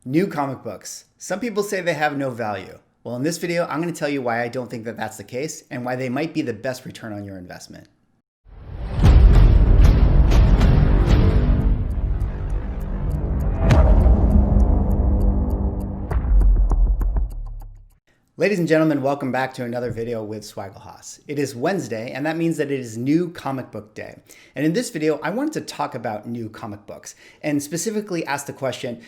New comic books. Some people say they have no value. Well, in this video, I'm going to tell you why I don't think that that's the case and why they might be the best return on your investment. Ladies and gentlemen, welcome back to another video with Swaggle. It is Wednesday, and that means that it is New Comic Book Day. And in this video, I wanted to talk about new comic books and specifically ask the question,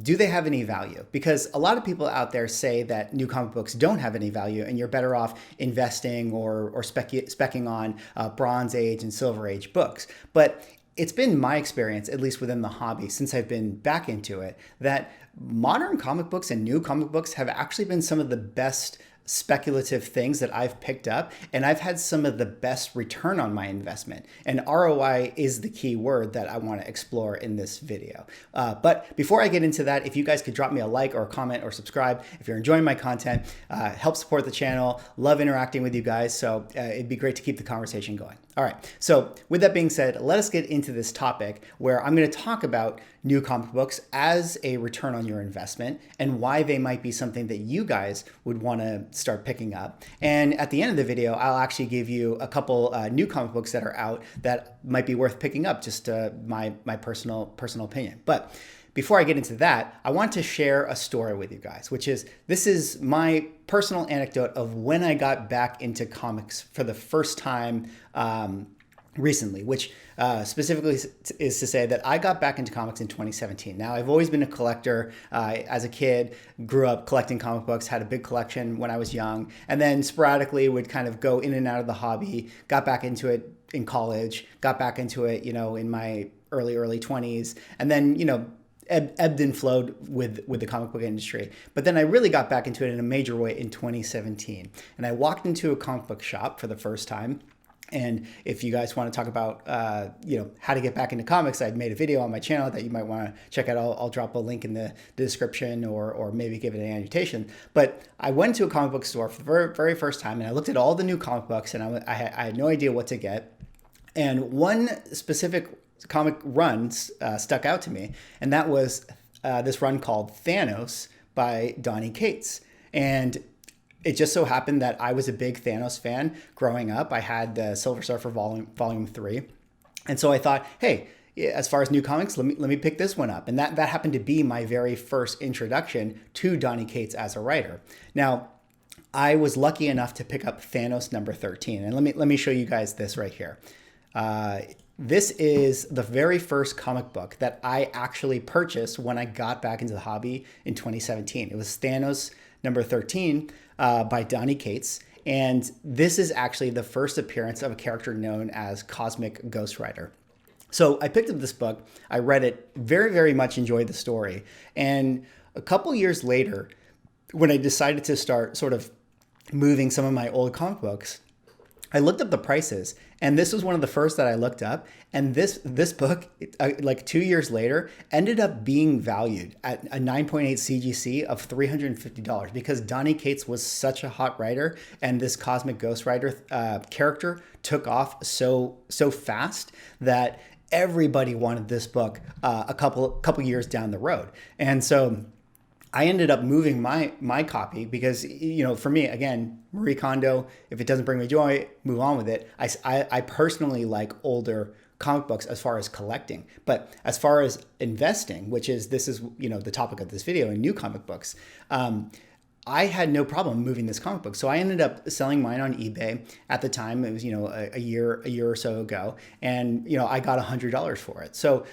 do they have any value? Because a lot of people out there say that new comic books don't have any value and you're better off investing or specking on Bronze Age and Silver Age books. But it's been my experience, at least within the hobby, since I've been back into it, that modern comic books and new comic books have actually been some of the best speculative things that I've picked up, and I've had some of the best return on my investment. And ROI is the key word that I want to explore in this video. But before I get into that, if you guys could drop me a like or a comment or subscribe if you're enjoying my content, help support the channel. Love interacting with you guys, so it'd be great to keep the conversation going. All right, so with that being said, let us get into this topic where I'm going to talk about new comic books as a return on your investment and why they might be something that you guys would want to start picking up. And at the end of the video, I'll actually give you a couple new comic books that are out that might be worth picking up, just my personal opinion. But before I get into that, I want to share a story with you guys, which is, this is my personal anecdote of when I got back into comics for the first time recently, which specifically is to say that I got back into comics in 2017. Now, I've always been a collector. As a kid, grew up collecting comic books, had a big collection when I was young, and then sporadically would kind of go in and out of the hobby, got back into it in college, got back into it, in my early 20s, and then, ebbed and flowed with the comic book industry. But then I really got back into it in a major way in 2017. And I walked into a comic book shop for the first time. And if you guys want to talk about, how to get back into comics, I've made a video on my channel that you might want to check out. I'll drop a link in the description or maybe give it an annotation. But I went to a comic book store for the very, very first time, and I looked at all the new comic books, and I had no idea what to get. And one specific comic run stuck out to me, and that was this run called Thanos by Donny Cates. And it just so happened that I was a big Thanos fan growing up. I had the Silver Surfer Volume 3. And so I thought, hey, as far as new comics, let me pick this one up. And that happened to be my very first introduction to Donny Cates as a writer. Now, I was lucky enough to pick up Thanos number 13. And let me show you guys this right here. This is the very first comic book that I actually purchased when I got back into the hobby in 2017. It was Thanos number 13 by Donny Cates. And this is actually the first appearance of a character known as Cosmic Ghost Rider. So I picked up this book. I read it, very, very much enjoyed the story. And a couple years later, when I decided to start sort of moving some of my old comic books, I looked up the prices, and this was one of the first that I looked up. And this book, like 2 years later, ended up being valued at a 9.8 CGC of $350 because Donny Cates was such a hot writer, and this Cosmic Ghost Rider character took off so fast that everybody wanted this book a couple years down the road. And so I ended up moving my copy because, for me, again, Marie Kondo, if it doesn't bring me joy, move on with it. I personally like older comic books as far as collecting. But as far as investing, this is the topic of this video, in new comic books, I had no problem moving this comic book. So I ended up selling mine on eBay. At the time, it was, a year or so ago. And, I got $100 for it. So,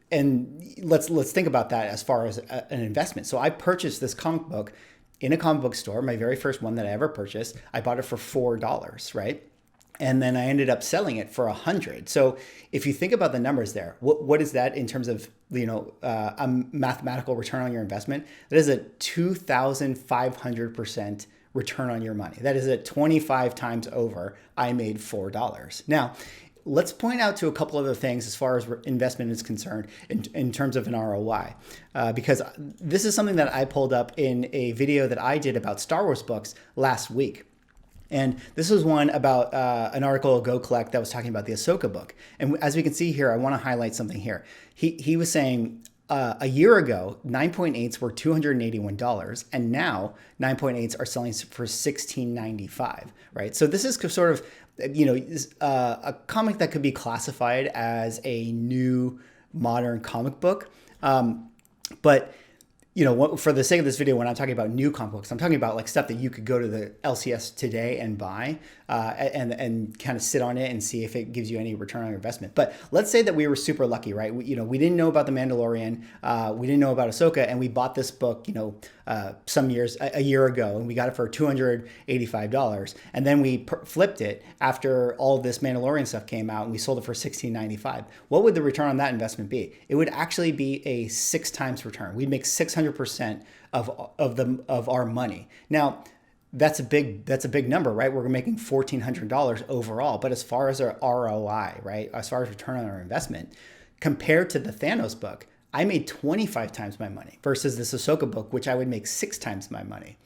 and let's think about that as far as an investment. So I purchased this comic book in a comic book store, my very first one that I ever purchased. I bought it for $4, right? And then I ended up selling it for $100. So if you think about the numbers there, what is that in terms of a mathematical return on your investment? That is a 2,500% return on your money. That is 25 times over. I made $4. Now, let's point out to a couple other things as far as investment is concerned in terms of an ROI, because this is something that I pulled up in a video that I did about Star Wars books last week. And this was one about an article, Go Collect, that was talking about the Ahsoka book. And as we can see here, I want to highlight something here. He was saying a year ago, 9.8s were $281, and now 9.8s are selling for $16.95, right? So this is sort of, a comic that could be classified as a new modern comic book. But for the sake of this video, when I'm talking about new comic books, I'm talking about like stuff that you could go to the LCS today and buy and kind of sit on it and see if it gives you any return on your investment. But let's say that we were super lucky, right? We didn't know about The Mandalorian, we didn't know about Ahsoka, and we bought this book, a year ago, and we got it for $285. And then we flipped it after all this Mandalorian stuff came out, and we sold it for $16.95. What would the return on that investment be? It would actually be a 6 times return. We'd make 600% of our money. Now, that's a big number, right? We're making $1,400 overall. But as far as our ROI, right? As far as return on our investment, compared to the Thanos book, I made 25 times my money versus this Ahsoka book, which I would make 6 times my money.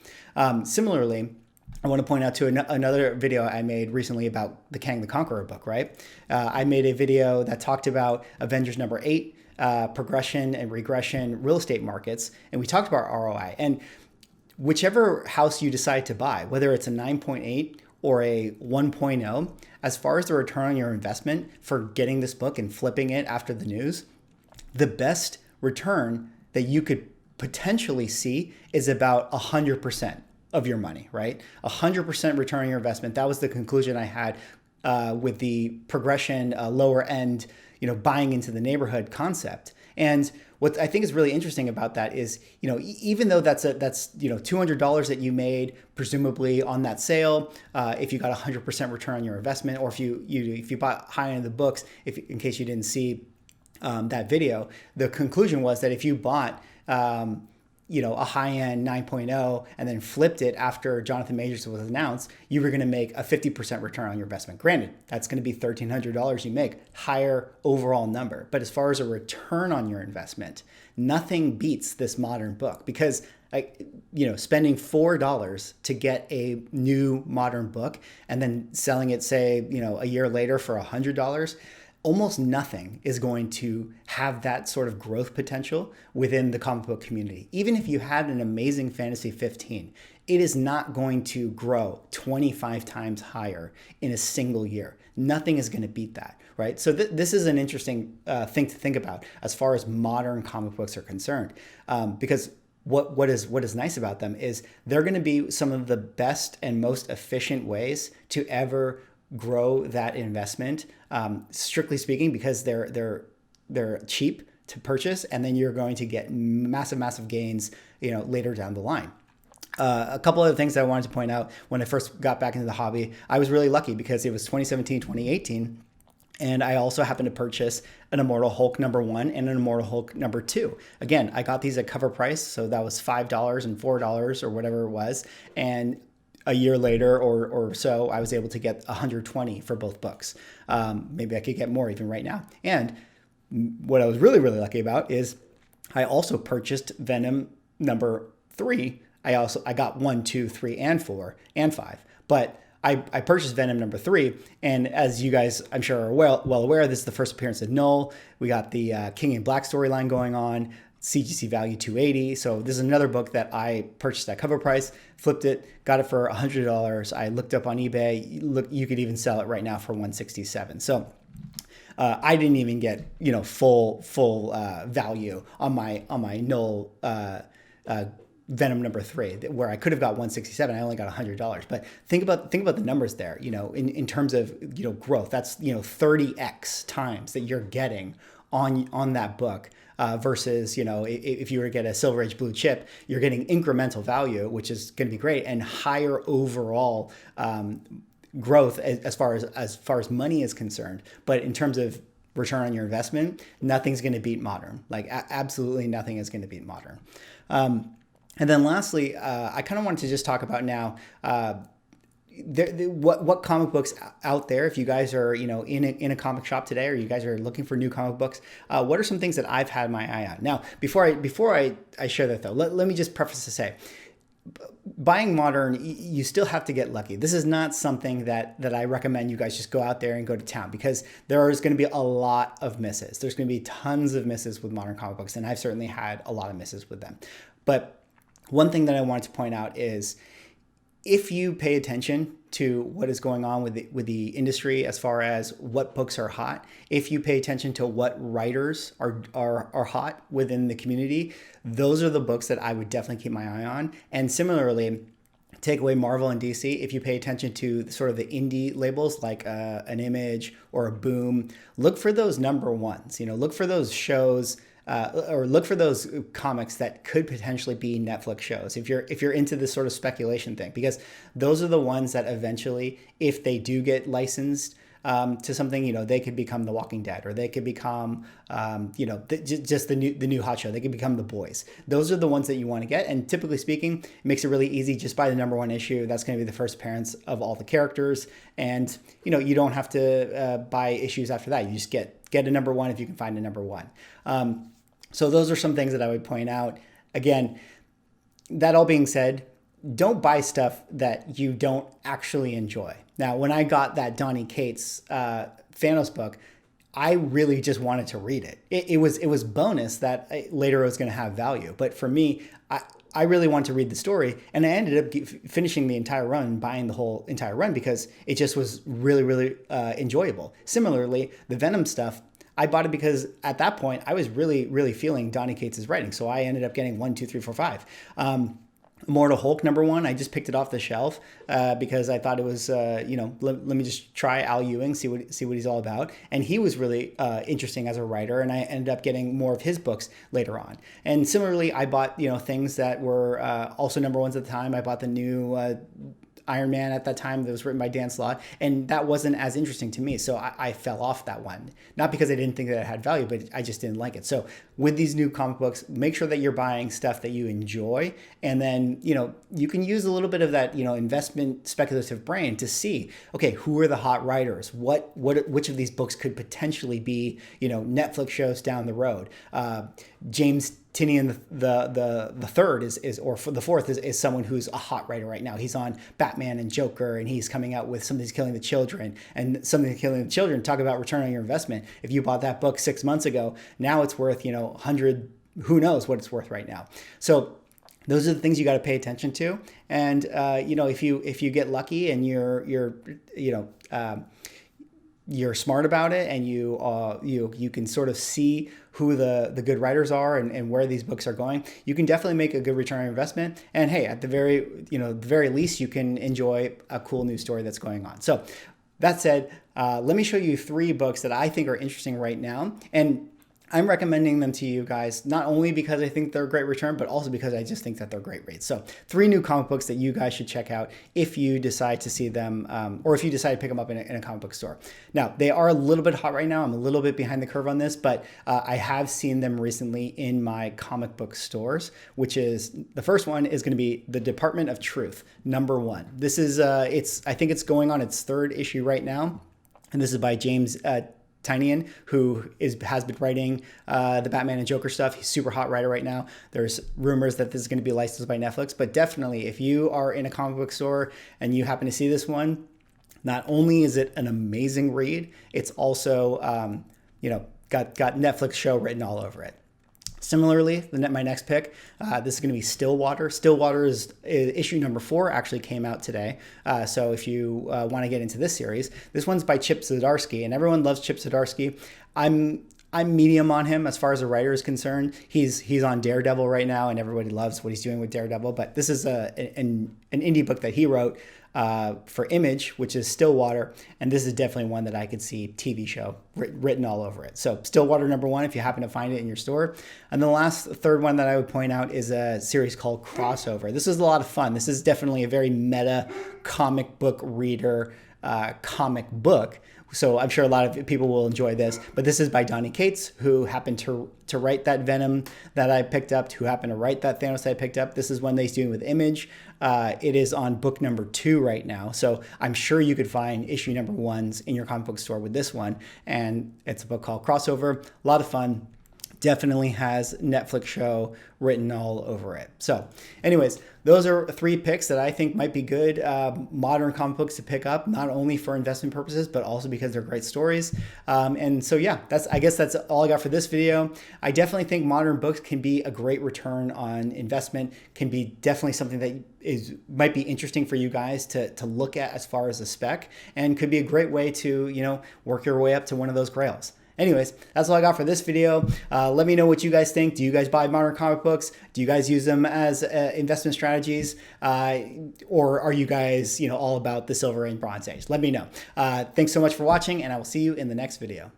Similarly, I want to point out to another video I made recently about the Kang the Conqueror book, right? I made a video that talked about Avengers number 8, progression and regression real estate markets, and we talked about ROI. And whichever house you decide to buy, whether it's a 9.8 or a 1.0, as far as the return on your investment for getting this book and flipping it after the news, the best return that you could potentially see is about 100% of your money, right? 100% return on your investment. That was the conclusion I had with the progression, lower end, buying into the neighborhood concept. And what I think is really interesting about that is, even though that's $200 that you made presumably on that sale, if you got 100% return on your investment, or if you bought high end of the books, in case you didn't see that video, the conclusion was that if you bought a high-end 9.0 and then flipped it after Jonathan Majors was announced, you were going to make a 50% return on your investment. Granted, that's going to be $1,300 you make, higher overall number. But as far as a return on your investment, nothing beats this modern book, because spending $4 to get a new modern book and then selling it, say, a year later for $100, almost nothing is going to have that sort of growth potential within the comic book community. Even if you had an amazing Fantasy 15, it is not going to grow 25 times higher in a single year. Nothing is going to beat that, right? So this is an interesting thing to think about as far as modern comic books are concerned, because what is nice about them is they're going to be some of the best and most efficient ways to ever grow that investment, strictly speaking, because they're cheap to purchase, and then you're going to get massive gains, later down the line. A couple other things that I wanted to point out when I first got back into the hobby, I was really lucky because it was 2017, 2018. And I also happened to purchase an Immortal Hulk #1 and an Immortal Hulk #2. Again, I got these at cover price, so that was $5 and $4 or whatever it was. And a year later or so, I was able to get 120 for both books. Maybe I could get more even right now. And what I was really lucky about is I also purchased Venom #3. I got 1, 2, 3, and 4, and 5. But I purchased Venom #3, and as you guys, I'm sure, are well aware, this is the first appearance of Null. We got the King in Black storyline going on. CGC value 280. So this is another book that I purchased at cover price, flipped it, got it for $100. I looked up on eBay. You could even sell it right now for $167. So I didn't even get full value on my Null Venom #3, where I could have got $167. I only got $100. But think about the numbers there. In terms of growth, that's 30x times that you're getting on that book. Versus, if you were to get a Silver Age blue chip, you're getting incremental value, which is going to be great, and higher overall growth as far as money is concerned. But in terms of return on your investment, nothing's going to beat modern. Like absolutely nothing is going to beat modern. And then lastly, I kind of wanted to just talk about now what comic books out there, if you guys are in a comic shop today, or you guys are looking for new comic books, what are some things that I've had my eye on? Now, before I share that though, let me just preface to say, buying modern, you still have to get lucky. This is not something that I recommend you guys just go out there and go to town, because there is going to be a lot of misses. There's going to be tons of misses with modern comic books, and I've certainly had a lot of misses with them. But one thing that I wanted to point out is, if you pay attention to what is going on with the industry as far as what books are hot, if you pay attention to what writers are hot within the community, those are the books that I would definitely keep my eye on. And similarly, take away Marvel and DC, if you pay attention to sort of the indie labels like an Image or a Boom, look for those number ones. Look for those shows. Or look for those comics that could potentially be Netflix shows if you're into this sort of speculation thing, because those are the ones that eventually, if they do get licensed to something, they could become The Walking Dead, or they could become just the new hot show. They could become The Boys. Those are the ones that you want to get, and typically speaking, it makes it really easy. Just buy the number one issue. That's going to be the first appearance of all the characters, and you don't have to buy issues after that. You just get a number one if you can find a number one. So those are some things that I would point out. Again, that all being said, don't buy stuff that you don't actually enjoy. Now, when I got that Donny Cates Thanos book, I really just wanted to read it. It was bonus that later it was going to have value. But for me, I really wanted to read the story, and I ended up finishing the entire run and buying the whole entire run because it just was really, really enjoyable. Similarly, the Venom stuff, I bought it because at that point I was really, really feeling Donny Cates' writing. So I ended up getting 1, 2, 3, 4, 5. Immortal Hulk number one, I just picked it off the shelf because I thought it was, let me just try Al Ewing, see what he's all about. And he was really interesting as a writer, and I ended up getting more of his books later on. And similarly, I bought, things that were also number ones at the time. I bought the new Iron Man at that time that was written by Dan Slott, and that wasn't as interesting to me. So I fell off that one. Not because I didn't think that it had value, but I just didn't like it. So with these new comic books, make sure that you're buying stuff that you enjoy. And then, you can use a little bit of that, investment speculative brain to see, okay, who are the hot writers? Which of these books could potentially be, Netflix shows down the road? James Tynion the third the fourth is someone who's a hot writer right now. He's on Batman and Joker, and he's coming out with Something's Killing the Children, and Something's Killing the Children. Talk about return on your investment. If you bought that book 6 months ago, now it's worth 100. Who knows what it's worth right now? So those are the things you got to pay attention to. And if you get lucky and you're smart about it, and you can sort of see who the good writers are and where these books are going, you can definitely make a good return on investment. And hey, at the very least, you can enjoy a cool new story that's going on. So that said, let me show you 3 books that I think are interesting right now. And I'm recommending them to you guys, not only because I think they're a great return, but also because I just think that they're great rates. So 3 new comic books that you guys should check out if you decide to see them, or if you decide to pick them up in a comic book store. Now, they are a little bit hot right now. I'm a little bit behind the curve on this, but I have seen them recently in my comic book stores, which is, the first one is going to be The Department of Truth, number 1. This is, I think it's going on its 3rd issue right now. And this is by James Tynion, who has been writing the Batman and Joker stuff. He's a super hot writer right now. There's rumors that this is going to be licensed by Netflix, but definitely if you are in a comic book store and you happen to see this one, not only is it an amazing read, it's also got Netflix show written all over it. Similarly, my next pick, this is going to be Stillwater. Stillwater is issue number 4, actually came out today. So if you want to get into this series, this one's by Chip Zdarsky, and everyone loves Chip Zdarsky. I'm medium on him as far as a writer is concerned. He's on Daredevil right now, and everybody loves what he's doing with Daredevil. But this is an indie book that he wrote for Image, which is Stillwater, and this is definitely one that I could see TV show written all over it. So Stillwater number 1, if you happen to find it in your store. And the last 3rd one that I would point out is a series called Crossover. This is a lot of fun. This is definitely a very meta comic book reader comic book. So I'm sure a lot of people will enjoy this, but this is by Donny Cates, who happened to write that Venom that I picked up, who happened to write that Thanos that I picked up. This is one that he's doing with Image. It is on book number 2 right now. So I'm sure you could find issue number 1s in your comic book store with this one. And it's a book called Crossover. A lot of fun. definitely has Netflix show written all over it. So anyways, those are 3 picks that I think might be good modern comic books to pick up, not only for investment purposes, but also because they're great stories. And so yeah, I guess that's all I got for this video. I definitely think modern books can be a great return on investment, can be definitely something that might be interesting for you guys to look at as far as a spec, and could be a great way to, you know, work your way up to one of those grails. Anyways, that's all I got for this video. Let me know what you guys think. Do you guys buy modern comic books? Do you guys use them as investment strategies? Or are you guys, you know, all about the Silver and Bronze Age? Let me know. Thanks so much for watching, and I will see you in the next video.